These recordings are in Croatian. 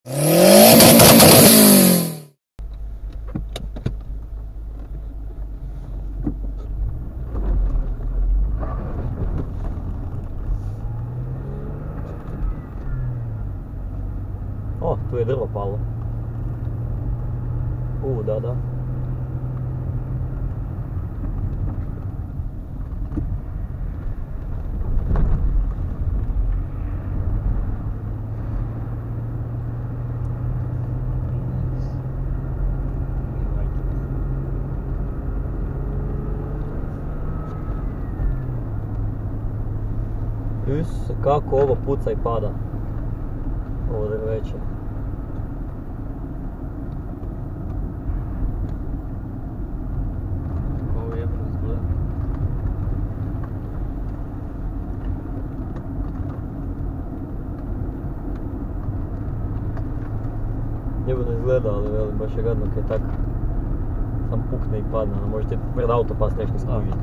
O, tu je drvo palo. Da. Kako ovo puca i pada. Ovo drveće. Ovo je izgleda. Jebeno izgleda, ali velim, baš je gadno kaj tak sam pukne i padne, možete pred auto pas nešto skužiti.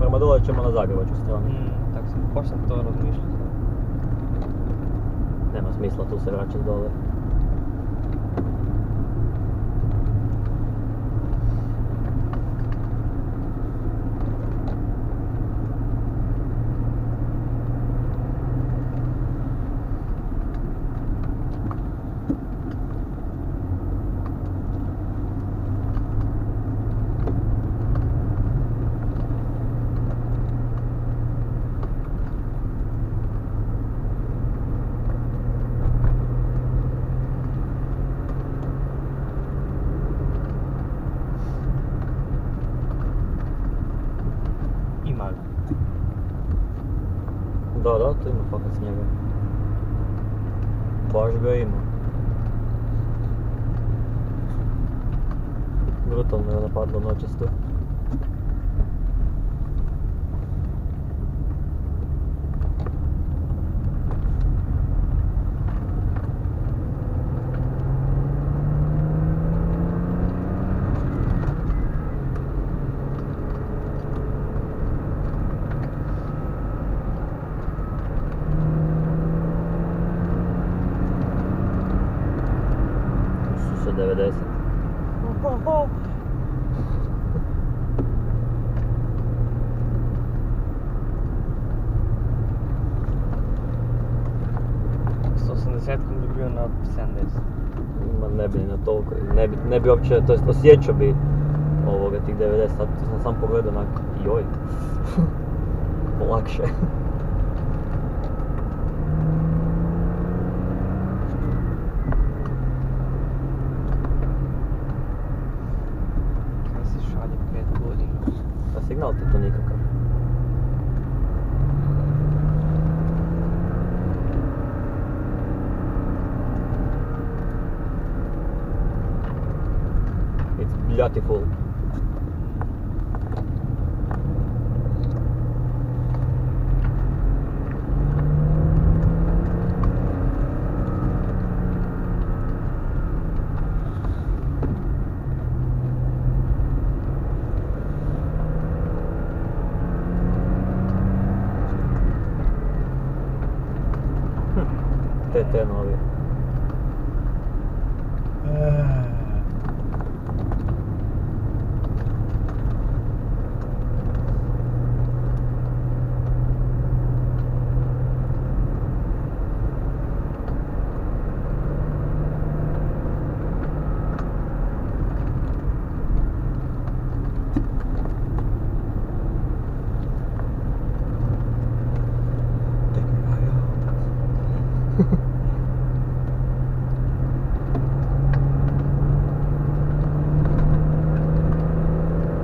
Prema dole ćemo na Zagrebačku stranu. Tako sam, baš sam to razmišljao. Nema smisla tu se vraćati dole. Da, tu ima fakat snijega. Baš ga ima. Brutalno je napadlo noćas tu. Su 90. Bi bio na 70. Ma ne bi na toliko, ne bi uopće, to jest osjećao bi ovoga tih 90, sad sam sam pogledao onako, joj, polakše. Kaj se šalje 5 godina? A signal ti to nikakav. Beautiful. TT novi.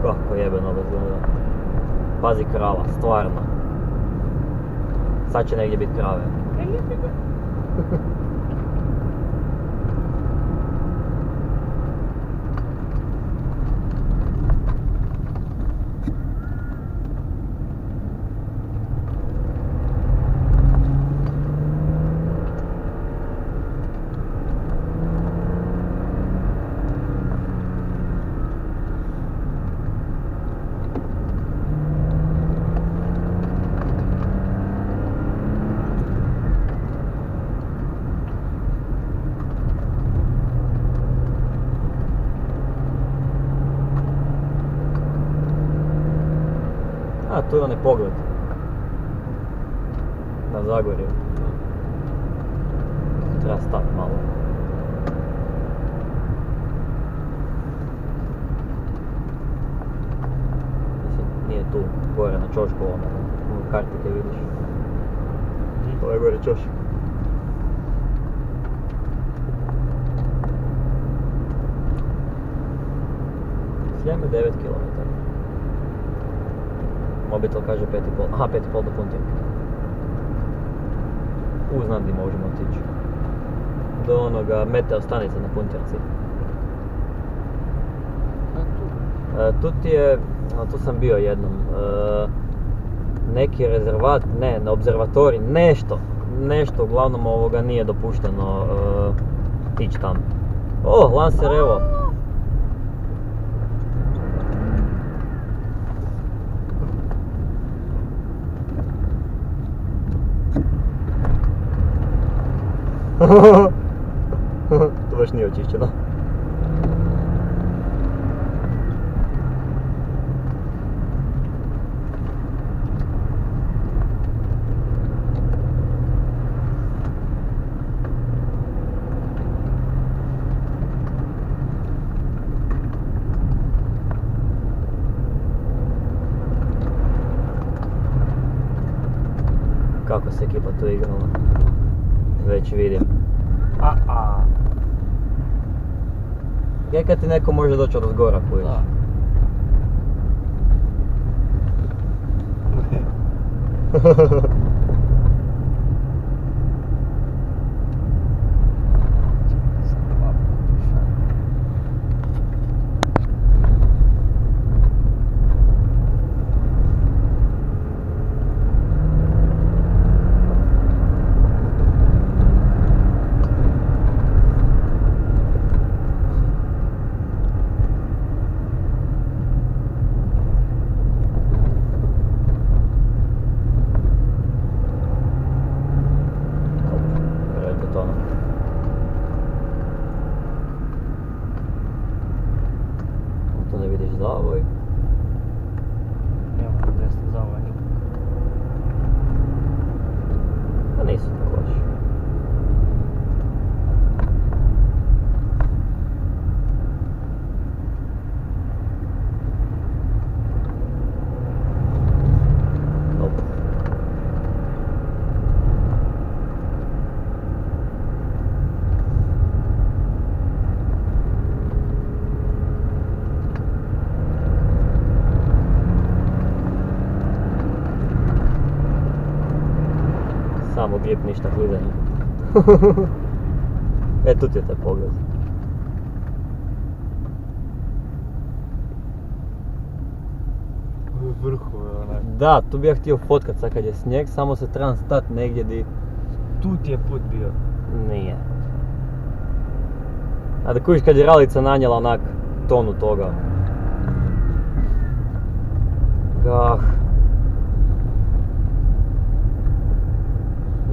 Kako jebeno izgleda. Pazi krava, stvarno. Sad će negdje biti krave. A, tu je onaj pogled na Zagorje. Treba stati malo. Mislim, nije tu, gore na ćošku ono, u kartike vidiš. Ovo je gore ćošak. Sljeme 9 km. Mobitel kaže 5,5, aha 5,5 do Puntirke. Znam gdje možemo otići. Do onoga meteo stanice na Puntirci. Tu ti je, tu sam bio jednom, neki rezervat, ne, na observatorij, nešto uglavnom ovoga nije dopušteno tići tamo. O, Lancer evo! To baš nije očišćeno. Kako se ekipa tu igrala? Već vidim. Kaj kad ti neko može doći od zgora, kojiš? Da. To ne vidiš zavoj. Nema desno zavoj nikako. Pa nisu tako loši. Samo grip, ništa klizanje. E, tu ti je taj pogled. U vrhu je onak. Da, tu bi ja htio fotkat sad kad je snijeg, samo se trebam stat negdje di... Tu ti je put bio. Nije. A da kužiš kad je ralica nanijela onak tonu toga. Gah.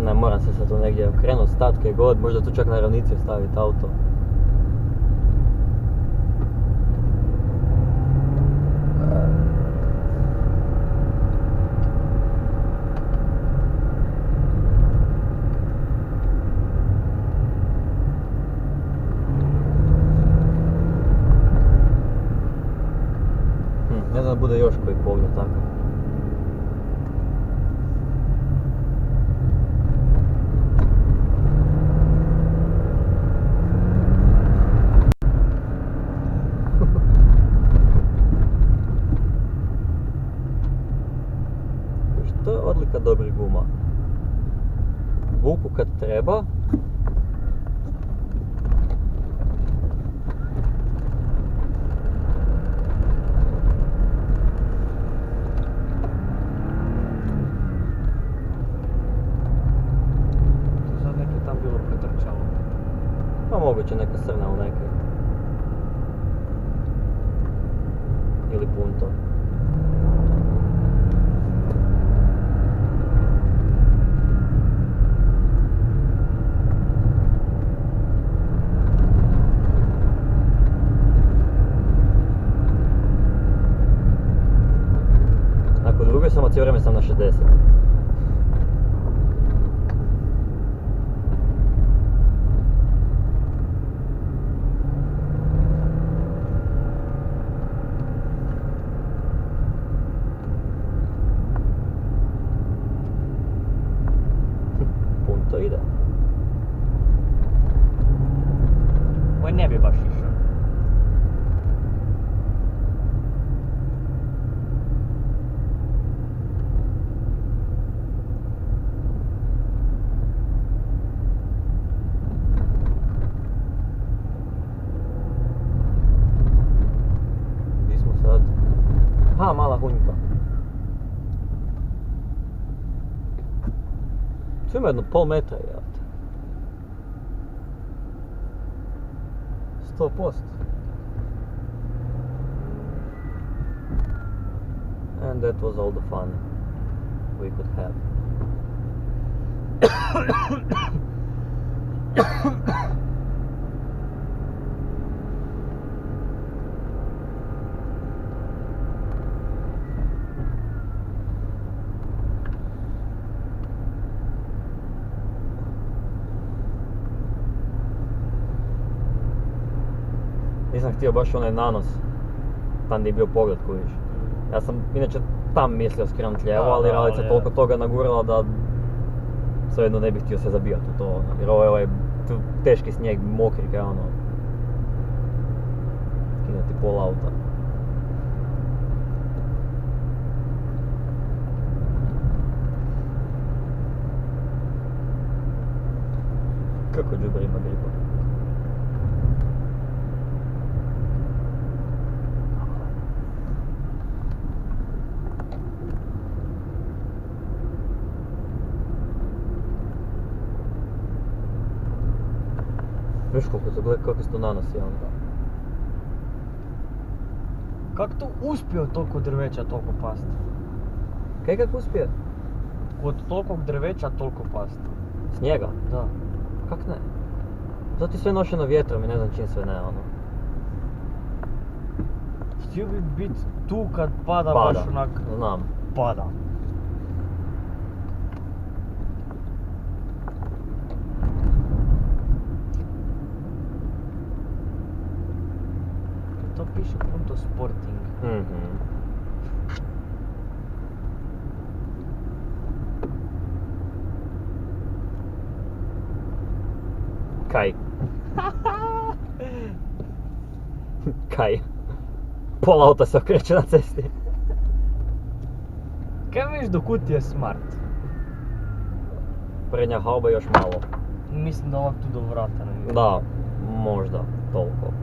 Ne, moram se sad tu negdje okrenut, stat kaj god, možda tu čak na ravnici ostaviti auto. Ne znam da bude još koji pogled takav. vuku kad treba. Sad neki tam bilo pretrčalo. Pa moguće neka srna ili neke. Ili punto. Nakon druge samo cijelo vrijeme sam na 60. Punto ide. Ovo ne bi baš išao. Gdje smo sad? Ha, mala hunjka. Tu ima jedno pol metra, jevate. 100%. And that was all the fun we could have. Nisam htio baš onaj nanos, tam gdje je bio pogled kojiš. Ja sam inače tam mislio skrenut lijevo, ali ralica toliko toga nagurala da svejedno ne bih htio se zabijati u to, jer ovo je ovaj teški snijeg, mokri kaj ono, skinuti pol auta. Kako džubar ima gripa? Viš kako se to nanosi onda? Kako to uspio toliko drveća toliko pasti? Kaj kako uspije? Od tolikog drveća toliko pasti. Snijega? Da. Kak ne? Zato je sve nošeno vjetrom i ne znam čim sve ne, ono. Htio bi bit tu kad pada, Pada, baš onak znam. pada. To piše Punto Sporting. Mhm. Kaj? Kaj? Pola auta se okreće na cesti. Kaj vidiš do kud ti je smart? Prednja hauba još malo. Mislim da ovak tu do vrata ne vidim. Da, možda, toliko.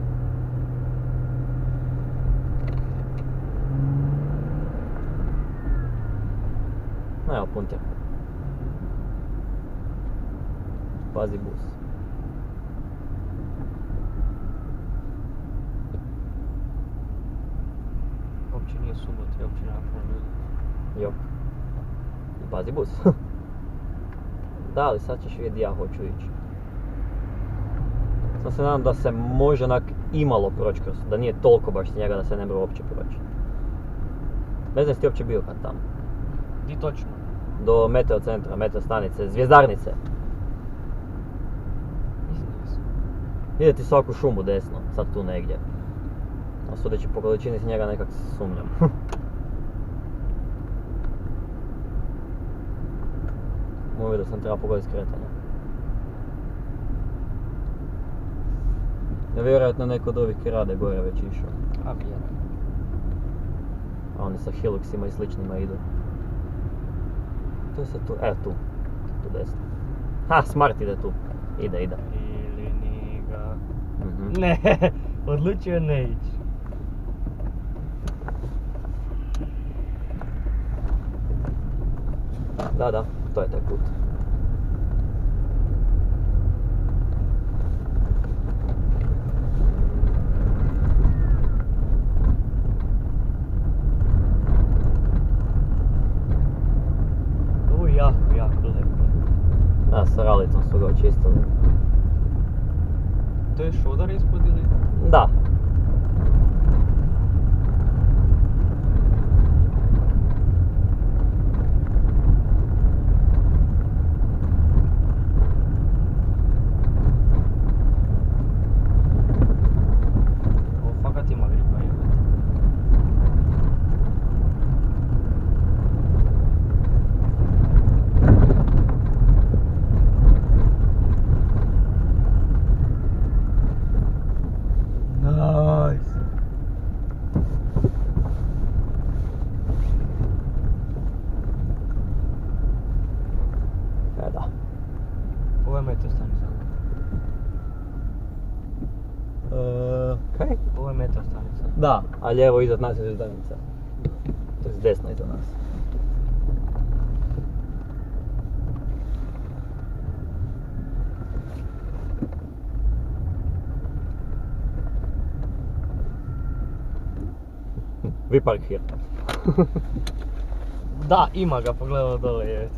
Evo, punter. Pazi bus. Uopće nije subota, uopće nema puno ljudi. Jok. I pazi bus. Da, ali sad ćeš vidjeti ja hoću ići. Sam se nadam da se može onak imalo proći kroz, da nije toliko baš snijega da se ne mora uopće proći. Ne znam jesi ti uopće bio kad tamo. Di točno? Do meteo centra, meteo stanice, Zvjezdarnice. Mislim da nisam. Ide ti svaku šumu desno, sad tu negdje. A sudeći po količini snijega nekak sumnjam. Mogu da sam treba pogoditi skretanje. Ja vjerojatno neko od ovih kirade gore već išao. A vjerujem. A oni sa Hiluxima i sličnima idu. To je sad tu, tu desno. Ha, Smart ide tu. Ide. Ili ni ga... Mhm. Ne, odlučio ne ići. Da, to je taj put. Ovo je jako lijepo. Da, sa ralicom su ga očistili. To je šodar ispod ili? Da. Ovo fakat ima gripa, jebote. Nice. Da. Ovo je metro stanica. Kaj? Ovo je metro stanica. Da, a lijevo iza nas je Železarnica. To je desno iza nas. We park here. Da, ima ga, pogledaj dole je.